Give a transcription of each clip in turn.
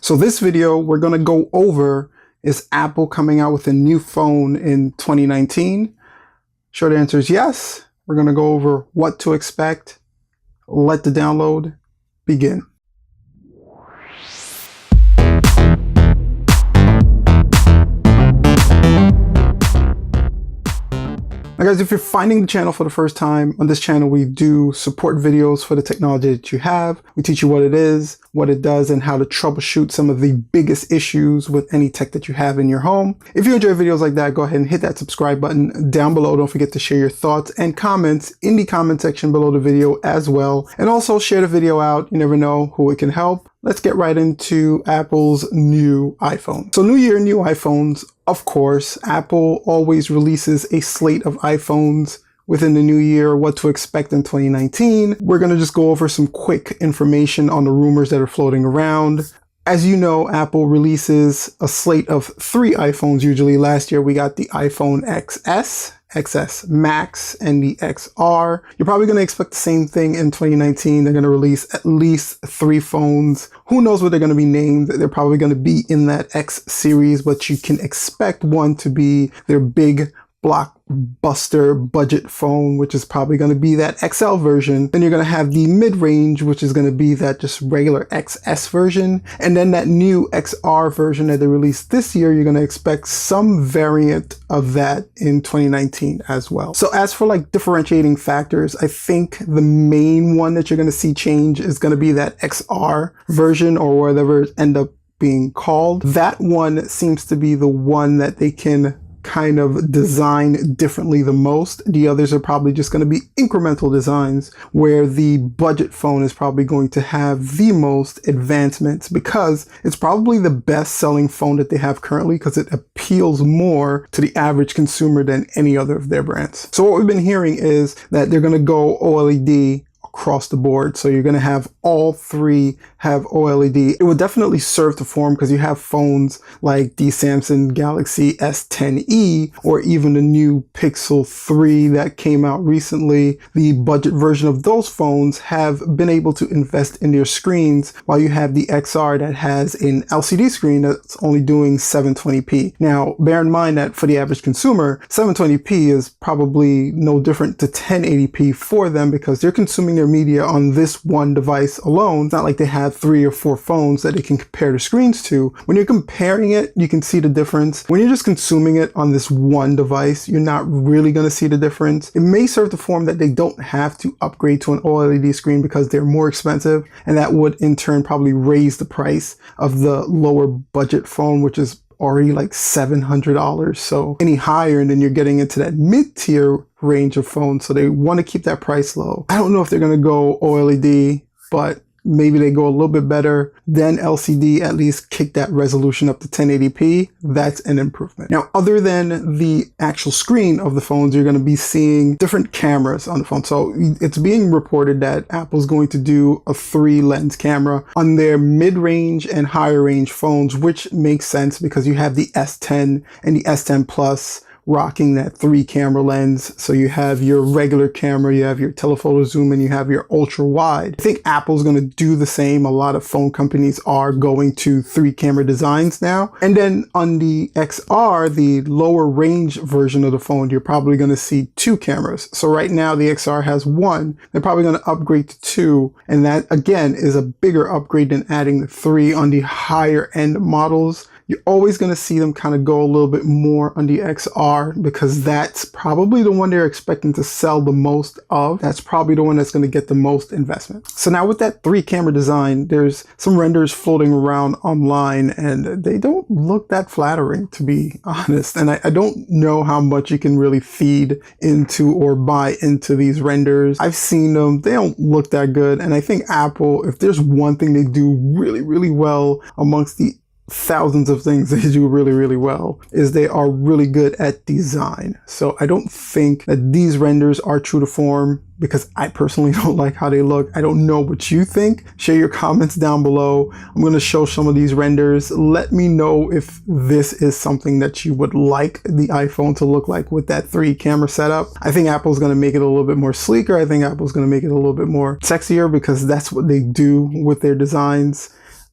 So this video, we're going to go over, is Apple coming out with a new phone in 2019? Short answer is yes. We're going to go over what to expect. Let the download begin. Now guys, if you're finding the channel for the first time, on this channel we do support videos for the technology that you have. We teach you what it is, what it does, and how to troubleshoot some of the biggest issues with any tech that you have in your home. If you enjoy videos like that, go ahead and hit that subscribe button down below. Don't forget to share your thoughts and comments in the comment section below the video as well. And also share the video out. You never know who it can help. Let's get right into Apple's new iPhone. So new year, new iPhones. Of course, Apple always releases a slate of iPhones within the new year, what to expect in 2019. We're going to just go over some quick information on the rumors that are floating around. As you know, Apple releases a slate of 3 iPhones usually. Last year, we got the iPhone XS, XS Max, and the XR. You're probably going to expect the same thing in 2019. They're going to release at least 3 phones. Who knows what they're going to be named? They're probably going to be in that X series, but you can expect one to be their big blockbuster budget phone, which is probably going to be that XL version. Then you're going to have the mid-range, which is going to be that just regular XS version. And then that new XR version that they released this year, you're going to expect some variant of that in 2019 as well. So as for like differentiating factors, I think the main one that you're going to see change is going to be that XR version, or whatever it end up being called. That one seems to be the one that they can kind of design differently the most. The others are probably just going to be incremental designs, where the budget phone is probably going to have the most advancements because it's probably the best selling phone that they have currently, because it appeals more to the average consumer than any other of their brands. So what we've been hearing is that they're going to go OLED across the board. So you're going to have all 3 have OLED. It would definitely serve to form, because you have phones like the Samsung Galaxy S10e, or even the new Pixel 3 that came out recently. The budget version of those phones have been able to invest in their screens, while you have the XR that has an LCD screen that's only doing 720p. Now, bear in mind that for the average consumer, 720p is probably no different to 1080p for them, because they're consuming their media on this one device alone. It's not like they have 3 or 4 phones that they can compare the screens to. When you're comparing it, you can see the difference. When you're just consuming it on this one device, you're not really going to see the difference. It may serve to form that they don't have to upgrade to an OLED screen because they're more expensive, and that would in turn probably raise the price of the lower budget phone, which is already like $700. So any higher, and then you're getting into that mid-tier range of phones. So they want to keep that price low. I don't know if they're going to go OLED, but maybe they go a little bit better than LCD, at least kick that resolution up to 1080p. That's an improvement. Now, other than the actual screen of the phones, you're going to be seeing different cameras on the phone. So it's being reported that Apple's going to do a 3-lens camera on their mid-range and higher range phones, which makes sense because you have the S10 and the S10 Plus rocking that 3-camera lens. So you have your regular camera, you have your telephoto zoom, and you have your ultra wide. I think Apple's going to do the same. A lot of phone companies are going to 3-camera designs now. And then on the XR, the lower range version of the phone, you're probably going to see 2 cameras. So right now the XR has 1. They're probably going to upgrade to 2. And that again is a bigger upgrade than adding the 3 on the higher end models. You're always going to see them kind of go a little bit more on the XR, because that's probably the one they're expecting to sell the most of. That's probably the one that's going to get the most investment. So now with that 3-camera design, there's some renders floating around online, and they don't look that flattering, to be honest. And I don't know how much you can really feed into or buy into these renders. I've seen them. They don't look that good. And I think Apple, if there's one thing they do really, really well amongst the thousands of things they do really, really well, is they are really good at design. So I don't think that these renders are true to form, because I personally don't like how they look. I don't know what you think. Share your comments down below. I'm going to show some of these renders. Let me know if this is something that you would like the iPhone to look like with that 3-camera setup. I think Apple's going to make it a little bit more sleeker. I think Apple's going to make it a little bit more sexier, because that's what they do with their designs.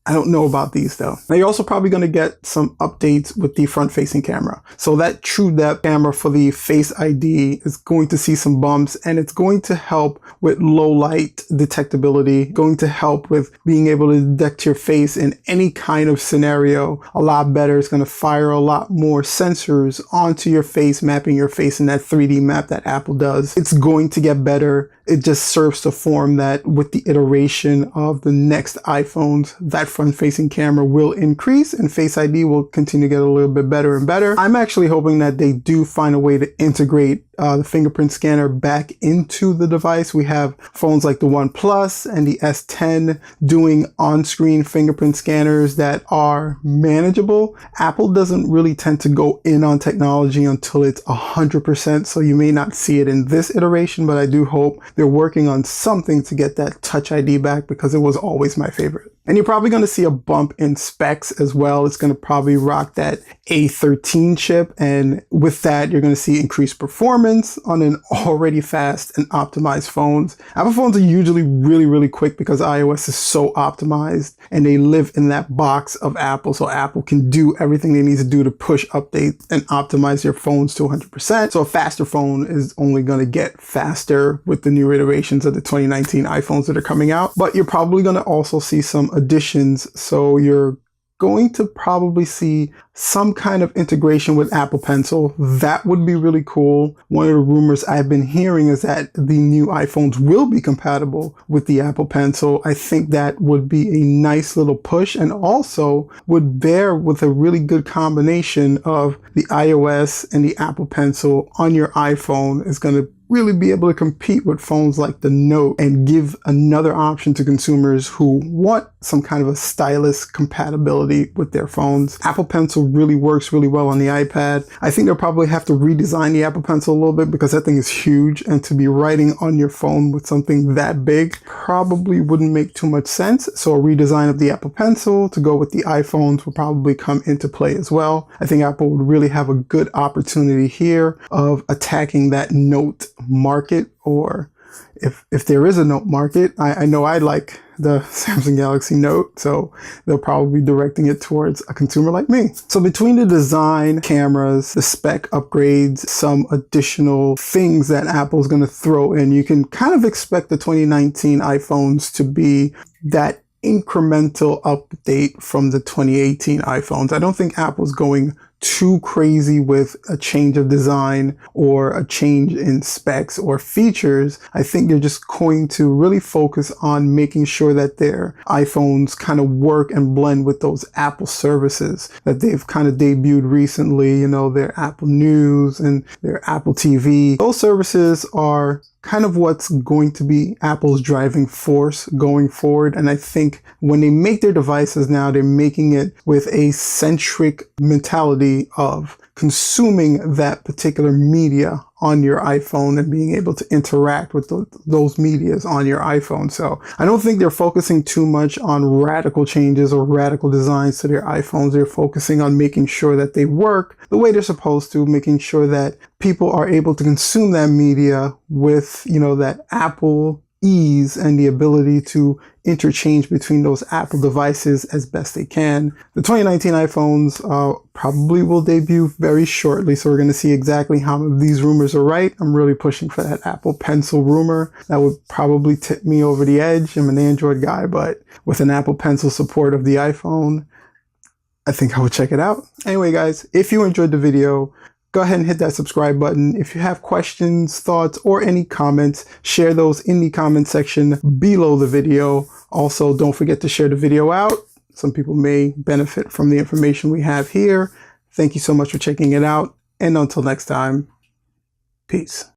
I don't know about these though. Now you're also probably going to get some updates with the front facing camera. So that true depth camera for the Face ID is going to see some bumps, and it's going to help with low light detectability, going to help with being able to detect your face in any kind of scenario a lot better. It's going to fire a lot more sensors onto your face, mapping your face in that 3D map that Apple does. It's going to get better. It just serves to form that with the iteration of the next iPhones, that front-facing camera will increase and Face ID will continue to get a little bit better and better. I'm actually hoping that they do find a way to integrate the fingerprint scanner back into the device. We have phones like the OnePlus and the S10 doing on-screen fingerprint scanners that are manageable. Apple doesn't really tend to go in on technology until it's 100%, so you may not see it in this iteration, but I do hope they're working on something to get that Touch ID back, because it was always my favorite. And you're probably going to see a bump in specs as well. It's going to probably rock that A13 chip, and with that you're going to see increased performance on an already fast and optimized phones. Apple phones are usually really quick because iOS is so optimized and they live in that box of Apple, so Apple can do everything they need to do to push updates and optimize their phones to 100%. So a faster phone is only going to get faster with the new iterations of the 2019 iPhones that are coming out. But you're probably going to also see some additions, so you're going to probably see some kind of integration with Apple Pencil. That would be really cool. One of the rumors I've been hearing is that the new iPhones will be compatible with the Apple Pencil. I think that would be a nice little push, and also would bear with a really good combination of the iOS and the Apple Pencil on your iPhone. Is going to really be able to compete with phones like the Note and give another option to consumers who want some kind of a stylus compatibility with their phones. Apple Pencil really works really well on the iPad. I think they'll probably have to redesign the Apple Pencil a little bit because that thing is huge, and to be writing on your phone with something that big probably wouldn't make too much sense. So a redesign of the Apple Pencil to go with the iPhones will probably come into play as well. I think Apple would really have a good opportunity here of attacking that Note market, or if there is a Note market. I know I like the Samsung Galaxy Note, so they'll probably be directing it towards a consumer like me. So between the design, cameras, the spec upgrades, some additional things that Apple's going to throw in, you can kind of expect the 2019 iPhones to be that incremental update from the 2018 iPhones. I don't think Apple's going too crazy with a change of design or a change in specs or features. I think they're just going to really focus on making sure that their iPhones kind of work and blend with those Apple services that they've kind of debuted recently, you know, their Apple News and their Apple TV. Those services are kind of what's going to be Apple's driving force going forward. And I think when they make their devices now, they're making it with a centric mentality of consuming that particular media on your iPhone and being able to interact with those medias on your iPhone. So I don't think they're focusing too much on radical changes or radical designs to their iPhones. They're focusing on making sure that they work the way they're supposed to, making sure that people are able to consume that media with, you know, that Apple ease and the ability to interchange between those Apple devices as best they can. The 2019 iPhones probably will debut very shortly, so we're going to see exactly how many of these rumors are right. I'm really pushing for that Apple Pencil rumor. That would probably tip me over the edge. I'm an Android guy, but with an Apple Pencil support of the iPhone, I think I would check it out. Anyway, guys, if you enjoyed the video, go ahead and hit that subscribe button. If you have questions, thoughts, or any comments, share those in the comment section below the video. Also, don't forget to share the video out. Some people may benefit from the information we have here. Thank you so much for checking it out. And until next time, peace.